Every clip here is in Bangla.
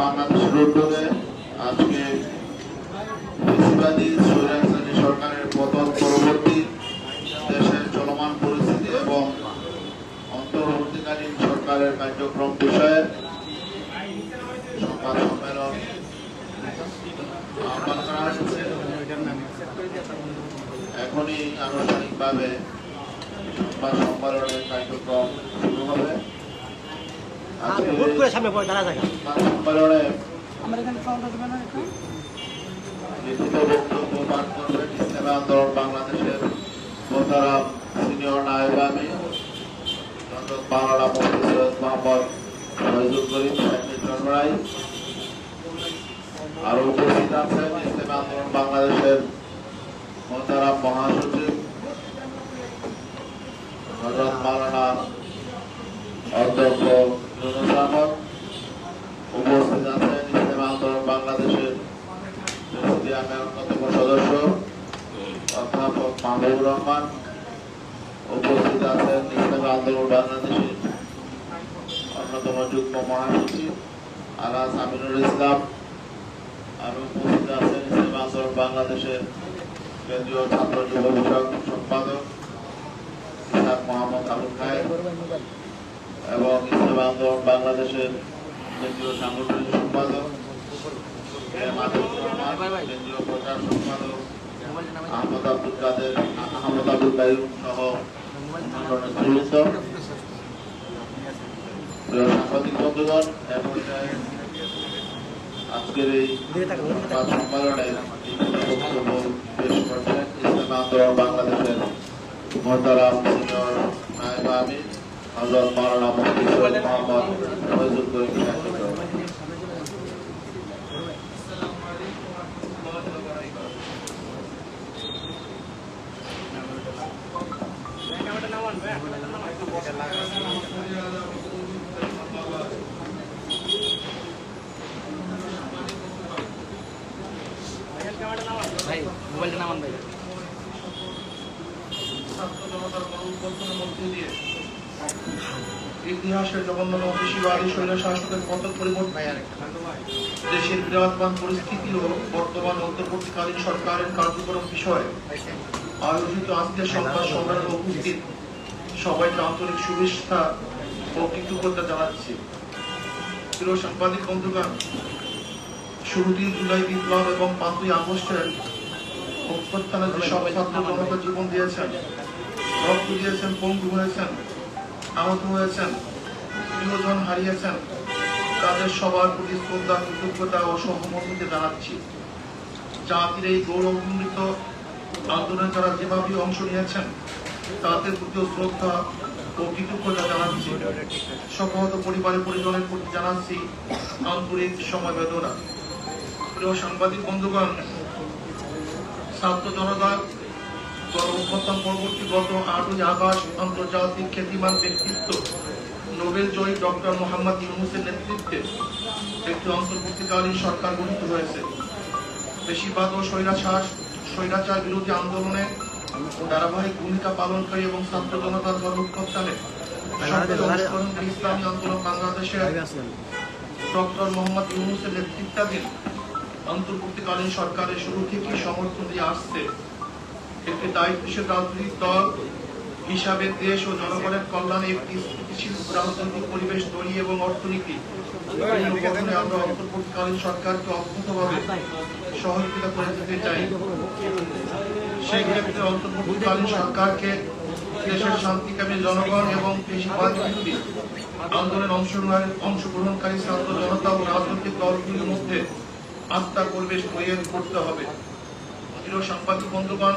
বাংলাদেশের উদ্যোগে আজকে ফ্যাসিবাদী স্বৈরাচারী সরকারের পতন পরবর্তী দেশের চলমান পরিস্থিতি এবং অন্তর্বর্তীকালীন সরকারের কার্যক্রম বিষয়ে সংবাদ সম্মেলন আহ্বান করা হয়েছে। এখনই আনুষ্ঠানিকভাবে সংবাদ সম্মেলনের কার্যক্রম শুরু হবে। আন্দোলন বাংলাদেশের মোহতারাম সিনিয়র নায়েব আমির হযরত মাওলানা মুফতি সৈয়দ মোহাম্মদ ফয়জুল করিম সাহেব, আরো উপস্থিত আছেন ইসলামী আন্দোলন বাংলাদেশের মোহতারাম মহাসচিব হযরত মাওলানা অধ্যক্ষ ইউনুস আহমদ, উপস্থিত আছেন ইসলামী আন্দোলন বাংলাদেশের প্রেসিডিয়ামের অন্যতম সদস্য অধ্যাপক মাহবুবুর রহমান, উপস্থিত আছেন ইসলামী আন্দোলন বাংলাদেশের অন্যতম যুগ্ম মহাসচিব আলহাজ আমিনুল ইসলাম, আরো উপস্থিত আছেন ইসলামী আন্দোলন বাংলাদেশের কেন্দ্রীয় ছাত্র যুব বিষয়ক সম্পাদক মোহাম্মদ আবুল খায়ের এবং ইসলামী আন্দোলন বাংলাদেশের কেন্দ্রীয় সাংগঠনিক সম্পাদক কেন্দ্রীয় প্রচার সম্পাদক আহমদ আব্দুল কাদের সহ সাংবাদিক বন্ধুগণ, আজকের এই সম্মেলনে বক্তব্য পেশ করছেন ইসলামী আন্দোলন বাংলাদেশের মোহতারাম সিনিয়র নায়েব আমির হযরত মাওলানা মুফতি সৈয়দ মোহাম্মদ ফয়জুল করিম সাহেব। ইতিহাসের জঘন্য ফ্যাসিবাদী স্বৈর শাসকের পতন পরিবর্তন, দেশের বিরাজমান পরিস্থিতি ও বর্তমান অন্তর্বর্তীকালীন সরকারের কার্যক্রম বিষয়ে আয়োজিত আজকের সংবাদ সম্মেলনে উপস্থিত সবাইকে আন্তরিক শুভেচ্ছা ও কৃতজ্ঞতা জানাচ্ছি। প্রিয় সাংবাদিক বন্ধুগণ, শুরুতেই জুলাই বিপ্লব এবং 5ই আগস্টের অভ্যুত্থানে যেসব ছাত্র জনতা জীবন দিয়েছেন, রক্ত দিয়েছেন, পঙ্গু হয়েছেন, আহত হয়েছেন, প্রিয়জন হারিয়েছেন, তাদের সবার প্রতি শ্রদ্ধা, কৃতজ্ঞতা ও সহমর্মিতা জানাচ্ছি। জাতির এই গৌরবমণ্ডিত আন্দোলনে যারা যেভাবে অংশ নিয়েছেন তাদের প্রতিও শ্রদ্ধা ও কৃতজ্ঞতা জানাচ্ছি। শোকহত পরিবারের পরিজনের প্রতি জানাচ্ছি আন্তরিক সমবেদনা। প্রিয় সাংবাদিক বন্ধুগণ, ছাত্র জনতা অভ্যুত্থান পরবর্তী গত 8ই আগস্ট আন্তর্জাতিক খ্যাতিমান ব্যক্তিত্ব নোবেল জয়ী ডক্টর মোহাম্মদ ইউনূসের নেতৃত্বে একটি অন্তর্বর্তীকালীন সরকার গঠিত হয়েছে। ফ্যাসিবাদ ও স্বৈরাচার বিরোধী আন্দোলনে ধারাবাহিক ভূমিকা পালনকারী এবং ছাত্র জনতার গণঅভ্যুত্থানে ইসলামী আন্দোলন বাংলাদেশের ডক্টর মোহাম্মদ ইউনূসের নেতৃত্বাধীন অন্তর্বর্তীকালীন সরকারের শুরু থেকেই সমর্থন দিয়ে আসছে। একটি দায়িত্বশীল রাজনৈতিক দল হিসাবে দেশ ও জনগণের কল্যাণে একটি স্থিতিশীল রাজনৈতিক পরিবেশ তৈরি এবং অর্থনীতি আমরা অন্তর্বর্তীকালীন সরকারকে অব্যাহতভাবে সহযোগিতা করে দিতে চাই। সেই ক্ষেত্রে অন্তর্বর্তীকালীন সরকারকে দেশের শান্তিকামী জনগণ এবং ফ্যাসিবাদ বিরোধী আন্দোলনে অংশগ্রহণকারী ছাত্র জনতা ও রাজনৈতিক দলগুলির মধ্যে আস্থা পরিবেশ তৈরি করতে হবে। প্রিয় সাংবাদিক বন্ধুগণ,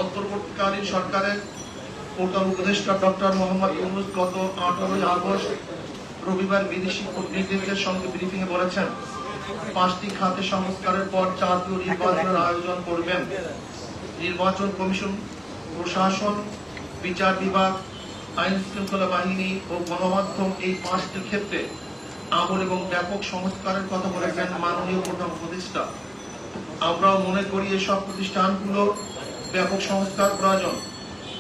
অন্তর্বর্তীকালীন সরকারের প্রধান উপদেষ্টা ডক্টর মোহাম্মদ ইউনূস গত 18ই আগস্ট রবিবার বিদেশি কূটনীতিকদের সঙ্গে ব্রিফিং এ বলেছেন 5টি খাতে সংস্কারের পর জাতীয় নির্বাচনের আয়োজন করবেন। নির্বাচন কমিশন, প্রশাসন, বিচার বিভাগ, আইন শৃঙ্খলা বাহিনী ও গণমাধ্যম, এই 5টি ক্ষেত্রে আমূল এবং ব্যাপক সংস্কারের কথা বলেছেন মাননীয় প্রধান উপদেষ্টা। আমরাও মনে করি এসব প্রতিষ্ঠানগুলো ব্যাপক সংস্কার প্রয়োজন,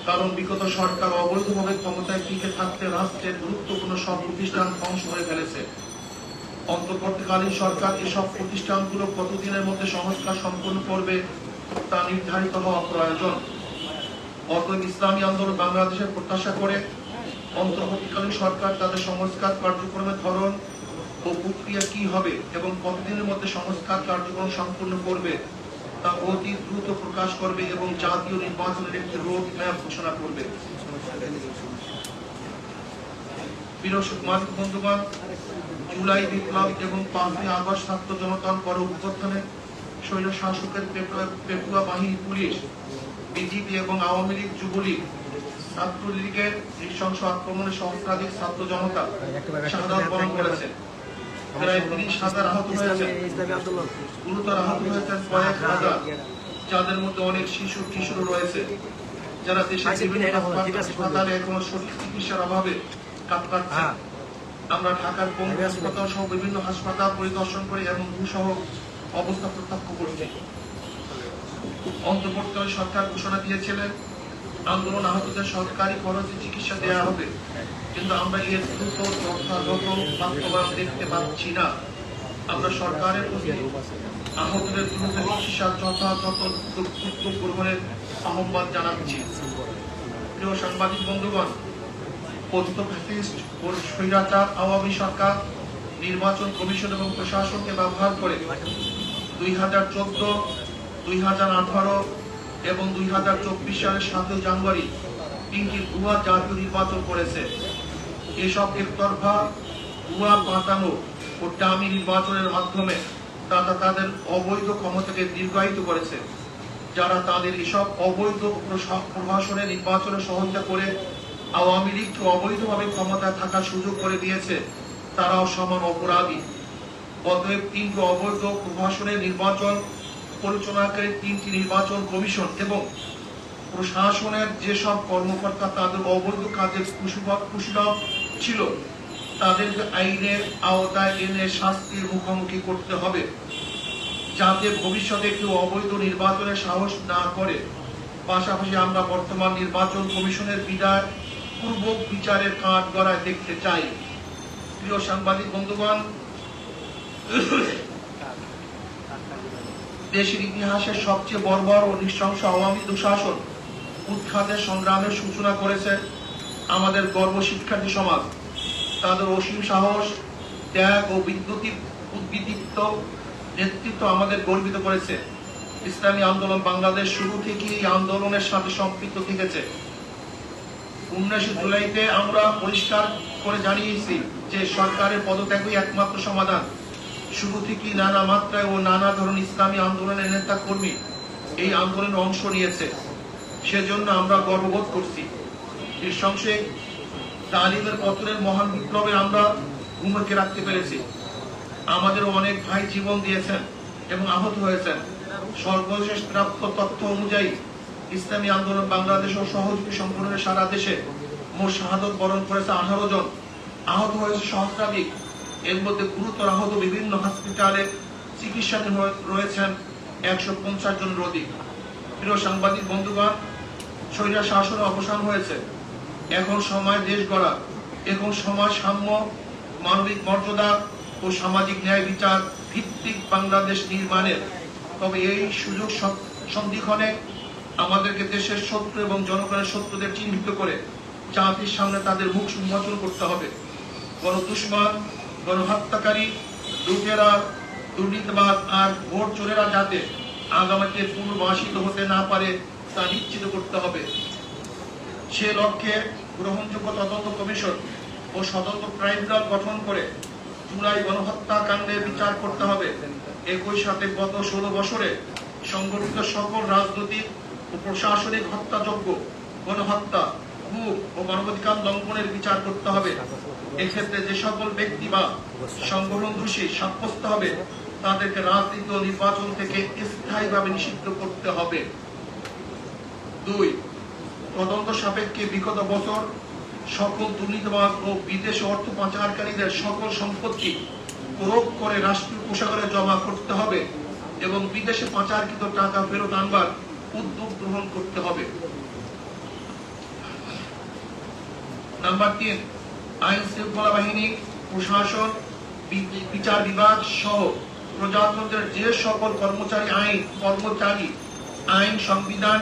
কারণ বিগত সরকার অবৈধভাবে ক্ষমতায় টিকে থাকতে রাষ্ট্রের গুরুত্বপূর্ণ সব প্রতিষ্ঠান ধ্বংস হয়ে ফেলেছে। অন্তর্বর্তীকালীন সরকার এসব প্রতিষ্ঠানগুলো কতদিনের মধ্যে সংস্কার সম্পন্ন করবে তা নির্ধারিত হওয়া প্রয়োজন। অতএব ইসলামী আন্দোলন বাংলাদেশের প্রত্যাশা করে অন্তর্বর্তীকালীন সরকার তাদের সংস্কার কার্যক্রমের ধরন ও প্রক্রিয়া কি হবে এবং কতদিনের মধ্যে সংস্কার কার্যক্রম সম্পূর্ণ করবে তা অতি দ্রুত প্রকাশ করবে এবং জাতীয় নির্বাচনের একটি রোড ম্যাপ ঘোষণা করবে। প্রিয় সাংবাদিক বন্ধুগণ, জুলাই বিপ্লব এবং 5ই আগস্ট ছাত্র জনতার পর অভ্যুত্থানে স্বৈর শাসকের পেপুয়া বাহিনী, পুলিশ, বিজেপি এবং আওয়ামী লীগ, যুবলীগ, ছাত্রলীগের নৃশংস আক্রমণে সহস্রাধিক ছাত্র জনতা শাহাদাত বরণ করেছে। প্রায় 30,000 আহত হয়েছেন, গুরুতর আহত হয়েছেন কয়েক হাজার, যাদের মধ্যে অনেক শিশু কিশোর রয়েছে, যারা দেশের বিভিন্ন হাসপাতালে এখনো সঠিক চিকিৎসার অভাবে কাতরাচ্ছেন। আমরা ঢাকার পঙ্গু হাসপাতাল সহ বিভিন্ন হাসপাতাল পরিদর্শন করে এমন দুঃসহ অবস্থা প্রত্যক্ষ করছি। অন্তর্বর্তীকালীন সরকার ঘোষণা দিয়েছিলেন আন্দোলন আহতদের সরকারি খরচে চিকিৎসা দেওয়া হবে, কিন্তু আমরা এর দ্রুত যথাযথ বাস্তবায়ন দেখতে পাচ্ছি না। আমরা সরকারের প্রতি আহতদের দ্রুত চিকিৎসার যথাযথ উদ্যোগ গ্রহণের আহ্বান জানাচ্ছি। প্রিয় সাংবাদিক বন্ধুগণ, পতিত ফ্যাসিস্ট ও স্বৈরাচার আওয়ামী সরকার নির্বাচন কমিশন এবং প্রশাসনকে ব্যবহার করে 2014, 2018 এবং 2024 সালের 7 জানুয়ারি 3টি ভুয়া জাতীয় নির্বাচন করেছে। এসব একতরফা ভুয়া পাতানো ও ডামি নির্বাচনের মাধ্যমে তারা তাদের অবৈধ ক্ষমতাকে দীর্ঘায়িত করেছে। যারা তাদের এসব অবৈধ প্রশাসনে নির্বাচনে সহযোগিতা করে আওয়ামী লীগকে অবৈধভাবে ক্ষমতায় থাকার সুযোগ করে দিয়েছে, তারাও সমান অপরাধী। অতএব 3টি অবৈধ প্রশাসনের নির্বাচন পরিচালনাকারী 3টি নির্বাচন কমিশন এবং প্রশাসনের যেসব কর্মকর্তা তাদের অবৈধ কাজের কুশীলব ছিল, তাদেরকে আইনের আওতায় এনে শাস্তির মুখোমুখি করতে হবে, যাতে ভবিষ্যতে কেউ অবৈধ নির্বাচনের সাহস না করে। পাশাপাশি আমরা বর্তমান নির্বাচন কমিশনের বিদায় পূর্বক বিচারের কাঠ গড়ায় দেখতে চাই। প্রিয় সাংবাদিক বন্ধুগণ, দেশের ইতিহাসের সবচেয়ে বর্বর ও নৃশংস আওয়ামী দুঃশাসন উৎখাতের সংগ্রামের সূচনা করেছে আমাদের গর্ব শিক্ষার্থী সমাজ। তাদের অসীম সাহস, ত্যাগ ও উদ্দীপ্ত নেতৃত্ব আমাদের গর্বিত করেছে। ইসলামী আন্দোলন বাংলাদেশ শুরু থেকেই এই আন্দোলনের সাথে সম্পৃক্ত থেকেছে। 19 জুলাইতে আমরা পরিষ্কার করে জানিয়েছি যে সরকারের পদত্যাগই একমাত্র সমাধান। শুরু থেকেই নানা মাত্রায় ও নানা ধরনের ইসলামী আন্দোলনের নেতা কর্মী এই আন্দোলনে অংশ নিয়েছে, সেজন্য আমরা গর্ববোধ করছি। নৃশংসে তালিমের পতনের মহান বিপ্লবে আমরা ভূমিকা রাখতে পেরেছি। আমাদের অনেক ভাই জীবন দিয়েছেন এবং আহত হয়েছেন। সর্বশেষ প্রাপ্ত তথ্য অনুযায়ী ইসলামী আন্দোলন বাংলাদেশ ও সহযোগী সংগঠনের সারা দেশে মোট শাহাদত বরণ করেছে 18 জন, আহত হয়েছে সহস্রাধিক। এর মধ্যে গুরুতর আহত বিভিন্ন হসপিটালে চিকিৎসাধীন রয়েছেন 150 জনের অধিক। প্রিয় সাংবাদিক বন্ধুগণ, স্বৈর শাসনের অবসান হয়েছে। এখন সময় দেশ গড়া, এখন সময় সাম্য, মানবিক মর্যাদা ও সামাজিক ন্যায় বিচার ভিত্তিক বাংলাদেশ নির্মাণের। তবে এই সুযোগ সন্ধিক্ষণে আমাদেরকে দেশের শত্রু এবং জনগণের শত্রুদের চিহ্নিত করে জাতির সামনে তাদের মুখ উন্মোচন করতে হবে। গণদুশমন, গণহত্যাকারী, লুটেরা, দুর্নীতিবাজ আর ভোট চোরেরা যাতে আগামীতে পুনর্বাসিত হতে না পারে তা নিশ্চিত করতে হবে। সে লক্ষ্যে গ্রহণযোগ্য তদন্ত কমিশন ও স্বতন্ত্র ট্রাইব্যুনাল গঠন করে জুলাই গণহত্যাকাণ্ডের বিচার করতে হবে। একই সাথে গত 16 বছরে সংঘটিত সকল রাজনৈতিক ও প্রশাসনিক হত্যাযজ্ঞ, গণহত্যা, খুন ও মানবাধিকার লঙ্ঘনের বিচার করতে হবে। এক্ষেত্রে যে সকল ব্যক্তি বা সংগঠন দোষী সাব্যস্ত হবে তাদেরকে রাজনীতি ও নির্বাচন থেকে স্থায়ীভাবে নিষিদ্ধ করতে হবে। 2. তদন্ত সাপেক্ষে বিগত বছর সকল দুর্নীতিবাজ ও বিদেশে অর্থ পাচারকারীদের সকল সম্পত্তি প্রয়োগ করে রাষ্ট্রীয় কোষাগারে জমা করতে হবে এবং বিদেশে পাচারকৃত টাকা ফেরত আনবার উদ্যোগ গ্রহণ করতে হবে। নাম্বার 3, আইন শৃঙ্খলা বাহিনী, প্রশাসন বিচার বিভাগ সহ প্রজাতন্ত্রের যে সকল কর্মচারী আইন সংবিধান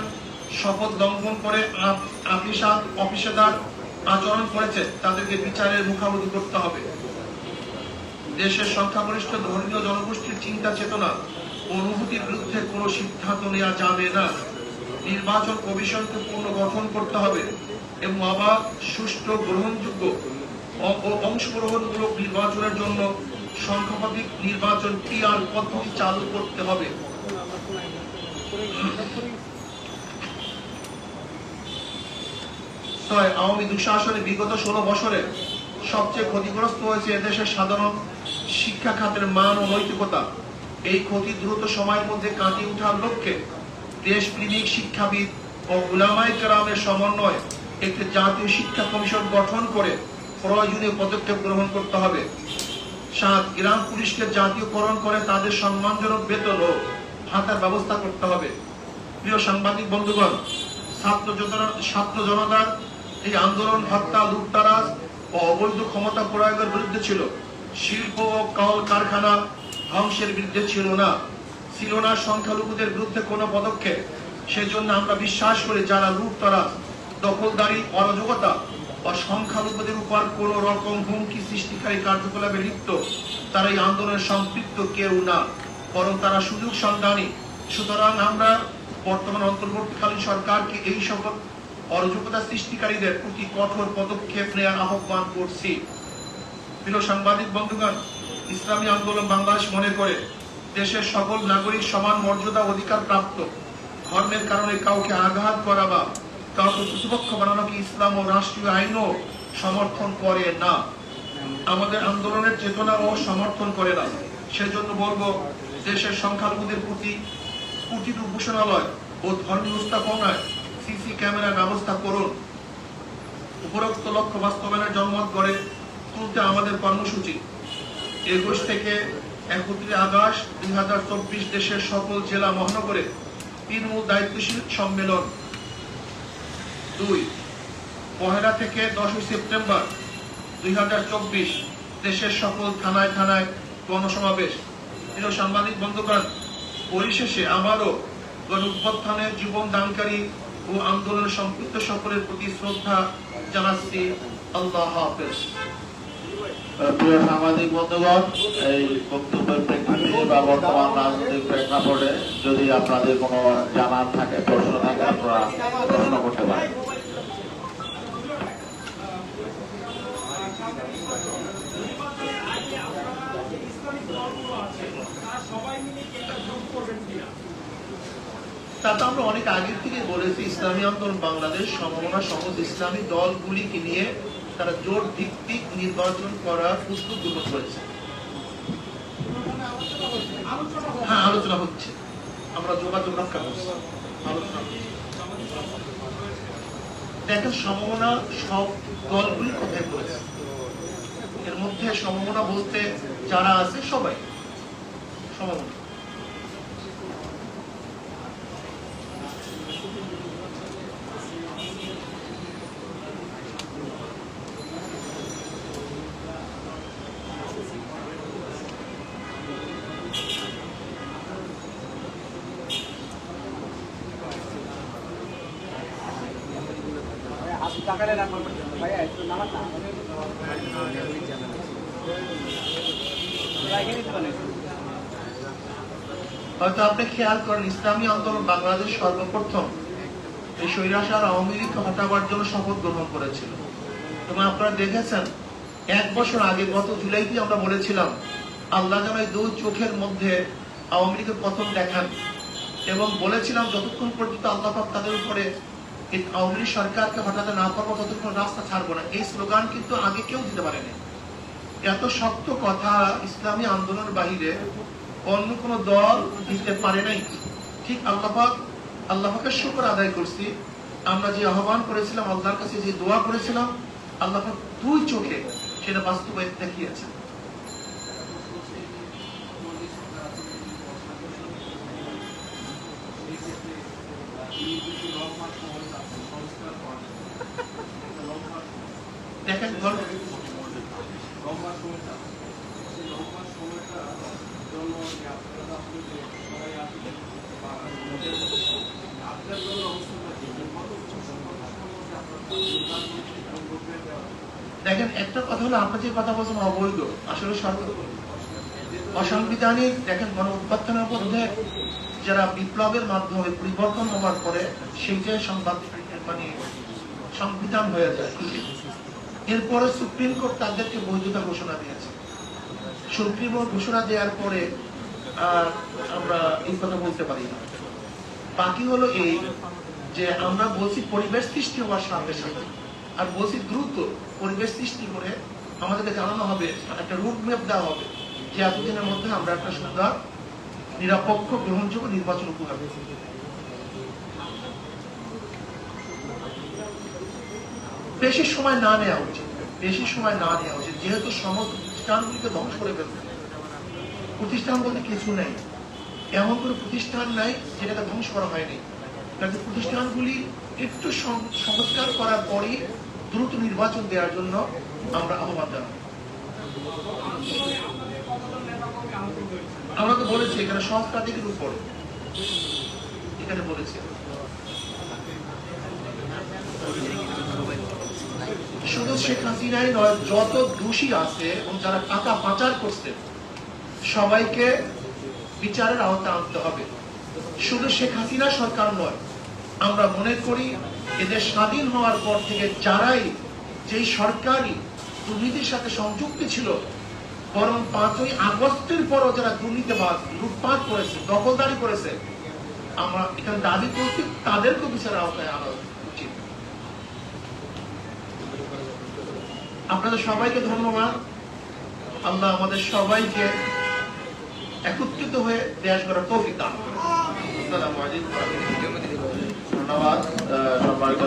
শপথ লঙ্ঘন করে অপেশাদার আচরণ করেছে তাদেরকে বিচারের মুখোমুখি করতে হবে। দেশের সংখ্যাগরিষ্ঠ ধর্মীয় জনগোষ্ঠীর চিন্তা চেতনা অনুভূতির বিরুদ্ধে কোনো সিদ্ধান্ত নেওয়া যাবে না। নির্বাচন কমিশনকে পুনর্গঠন করতে হবে এবং অবাধ, সুষ্ঠু, গ্রহণযোগ্য ও অংশগ্রহণমূলক নির্বাচনের জন্য সংখ্যাধিক নির্বাচন পিআর পদ্ধতি চালু করতে হবে। আওয়ামী দুঃশাসনে বিগত 16 বছরে সবচেয়ে ক্ষতিগ্রস্ত হয়েছে এদেশের সাধারণ শিক্ষা খাতের মান ও নৈতিকতা। এই ক্ষতি দ্রুত সময়ের মধ্যে কাটিয়ে ওঠার লক্ষ্যে দেশপ্রেমিক শিক্ষাবিদ ও উলামায়ে কেরামের সমন্বয়ে একটি জাতীয় শিক্ষা কমিশন গঠন করে প্রয়োজনীয় পদক্ষেপ গ্রহণ করতে হবে। 7 গ্রাম পুলিশকে জাতীয়করণ করে তাদের সম্মানজনক বেতন ও ভাতার ব্যবস্থা করতে হবে। প্রিয় সাংবাদিক বন্ধুগণ, ছাত্র জনতার এই আন্দোলন হত্যা, লুটতরাজ ও অবৈধ ক্ষমতা প্রয়োগের বিরুদ্ধে ছিল। শিল্প ও কল কারখানা ধ্বংসের বিরুদ্ধে ছিল না সংখ্যালঘুদের বিরুদ্ধে কোনো পদক্ষেপ। সেজন্য আমরা বিশ্বাস করি যারা লুটতরাজ, দখলদারি, অরাজকতা ও সংখ্যালঘুদের উপর কোন রকম হুমকি সৃষ্টিকারী কার্যকলাপে লিপ্ত তারা এই আন্দোলনে সম্পৃক্ত কেউ না, বরং তারা সুযোগ সন্ধানী। সুতরাং আমরা বর্তমান অন্তর্বর্তীকালীন সরকারকে এই সকল অরাজকতা সৃষ্টিকারীদের প্রতি কঠোর পদক্ষেপ নেওয়ার আহ্বান করছি। প্রিয় সাংবাদিক বন্ধুগণ, ইসলামী আন্দোলন বাংলাদেশ মনে করে দেশের সকল নাগরিক সমান মর্যাদা অধিকার প্রাপ্ত। ধর্মের কারণে কাউকে আঘাত করা বা কাউকে প্রতিপক্ষ বানানোকে ইসলাম ও রাষ্ট্রীয় আইনও সমর্থন করে না, আমাদের আন্দোলনের চেতনা ও সমর্থন করে না। সেজন্য বলবো, দেশের সংখ্যালঘুদের প্রতি কুটির উপাসনালয় ও ধর্মীয় স্থাপনায় সিসি ক্যামেরার ব্যবস্থা করুন। উপরোক্ত লক্ষ্য বাস্তবায়নের জনমত গড়ে তুলতে আমাদের কর্মসূচি 21 থেকে 31 আগস্ট 2024 দেশের সকল জেলা মহানগরে তৃণমূল দায়িত্বশীল সম্মেলন। 2 পহেলা থেকে 10 সেপ্টেম্বর 2024 দেশের সকল থানায় গণসমাবেশ। প্রিয় সাংবাদিক বন্ধুগণ, পরিশেষে আমারও গণঅভ্যুত্থানের জীবন দানকারী ও আন্দোলনে সম্পৃক্ত সকলের প্রতি শ্রদ্ধা জানাচ্ছি। আল্লাহ হাফেজ। প্রিয় সাংবাদিক বন্ধুগণ, এই বক্তব্যের প্রেক্ষাপটে বা বর্তমান রাজনৈতিক প্রেক্ষাপটে যদি আপনাদের কোনো জানার থাকে, প্রশ্ন থাকে, আপনারা প্রশ্ন করতে পারেন। তা আমরা অনেক আগের থেকে বলেছি, ইসলামী আন্দোলন বাংলাদেশ সমমনা সমস্ত ইসলামী দলগুলিকে নিয়ে তারা জোট ভিত্তিক নির্বাচন করার উদ্যোগ গ্রহণ করেছে। হ্যাঁ, আলোচনা হচ্ছে, আমরা যোগাযোগ রক্ষা করছি, আলোচনা হচ্ছে। দেখেন, সমমনা সব দলগুলি কোথায় করেছে, এর মধ্যে সমমনা বলতে যারা আছে সবাই সমমনা। হয়তো আপনি খেয়াল করেন, ইসলামী আন্দোলন বাংলাদেশ সর্বপ্রথম এই স্বৈরাচার আওয়ামী লীগকে হটাবার জন্য শপথ গ্রহণ করেছিল। এবং আপনারা দেখেছেন, 1 বছর আগে গত জুলাইতে আমরা বলেছিলাম আল্লাহ যেন এই 2 চোখের মধ্যে আওয়ামী লীগের পতন দেখান, এবং বলেছিলাম যতক্ষণ পর্যন্ত আল্লাহ পাক তাদের উপরে এই আওয়ামী লীগ সরকারকে হটাতে না পারবো ততক্ষণ রাস্তা ছাড়বো না। এই স্লোগান কিন্তু আগে কেউ দিতে পারেনি। এত শক্ত কথা ইসলামী আন্দোলনের বাহিরে অন্য কোন দল দিতে পারে নাই। ঠিক আল্লাহ পাকের শুকর আদায় করছি, আমরা যে আহ্বান করেছিলাম, আল্লাহর কাছে যে দোয়া করেছিলাম, আল্লাহ পাক 2 চোখে সেটা বাস্তবায়িত দেখিয়েছে। দেখেন, দেখেন, একটা কথা হলো আপনি যে কথা বলছেন অবৈধ, আসলে সরকার অসাংবিধানিক। দেখেন, গণ অভ্যুত্থানের মধ্যে যারা বিপ্লবের মাধ্যমে পরিবর্তন হওয়ার পরে সেইটাই সংবিধান হয়ে যায়। এরপরে সুপ্রিম কোর্ট তাদেরকে বৈধতা ঘোষণা দিয়েছে। সুপ্রিম কোর্ট ঘোষণা দেওয়ার পরে আমরা এই কথা বলতে পারি না। বাকি হলো এই যে আমরা বলছি পরিবেশ সৃষ্টি হওয়ার সাথে সাথে, আর বলছি দ্রুত পরিবেশ সৃষ্টি করে আমাদেরকে জানানো হবে, একটা রুট ম্যাপ দেওয়া হবে যে এতদিনের মধ্যে আমরা একটা সুন্দর নিরপেক্ষ গ্রহণযোগ্য নির্বাচন উপহার দেব। বেশি সময় না নেওয়া উচিত, বেশি সময় না নেওয়া উচিত, যেহেতু সমস্ত প্রতিষ্ঠানগুলিকে ধ্বংস করে ফেলবে। প্রতিষ্ঠান বলতে কিছু নেই, এমন কোনো প্রতিষ্ঠান নাই যেটাকে ধ্বংস করা হয়নি। কাজে প্রতিষ্ঠানগুলি একটু সংস্কার করার পরই দ্রুত নির্বাচন দেওয়ার জন্য আমরা আহ্বান জানাই। আমরা তো বলেছি এখানে সংস্কারের উপরে, এখানে বলেছি শুধু শেখ হাসিনাই নয়, যত দোষী আছে এবং যারা টাকা পাচার করছে সবাইকে বিচারের আওতায় আনতে হবে। শুধু শেখ হাসিনা সরকার নয়, আমরা মনে করি এদের স্বাধীন হওয়ার পর থেকে যারাই যেই সরকারি দুর্নীতির সাথে সংযুক্ত ছিল, বরং 5ই আগস্টের পরও যারা দুর্নীতিবাজ, লুটপাট করেছে, দখলদারি করেছে, আমরা এখানে দাবি করছি তাদেরকে বিচারের আওতায় আনা উচিত। আপনাদের সবাইকে ধন্যবাদ। আল্লাহ আমাদের সবাইকে একত্রিত হয়ে দেশ গড়ার তৌফিক দান করুন। ধন্যবাদ সম্মানিত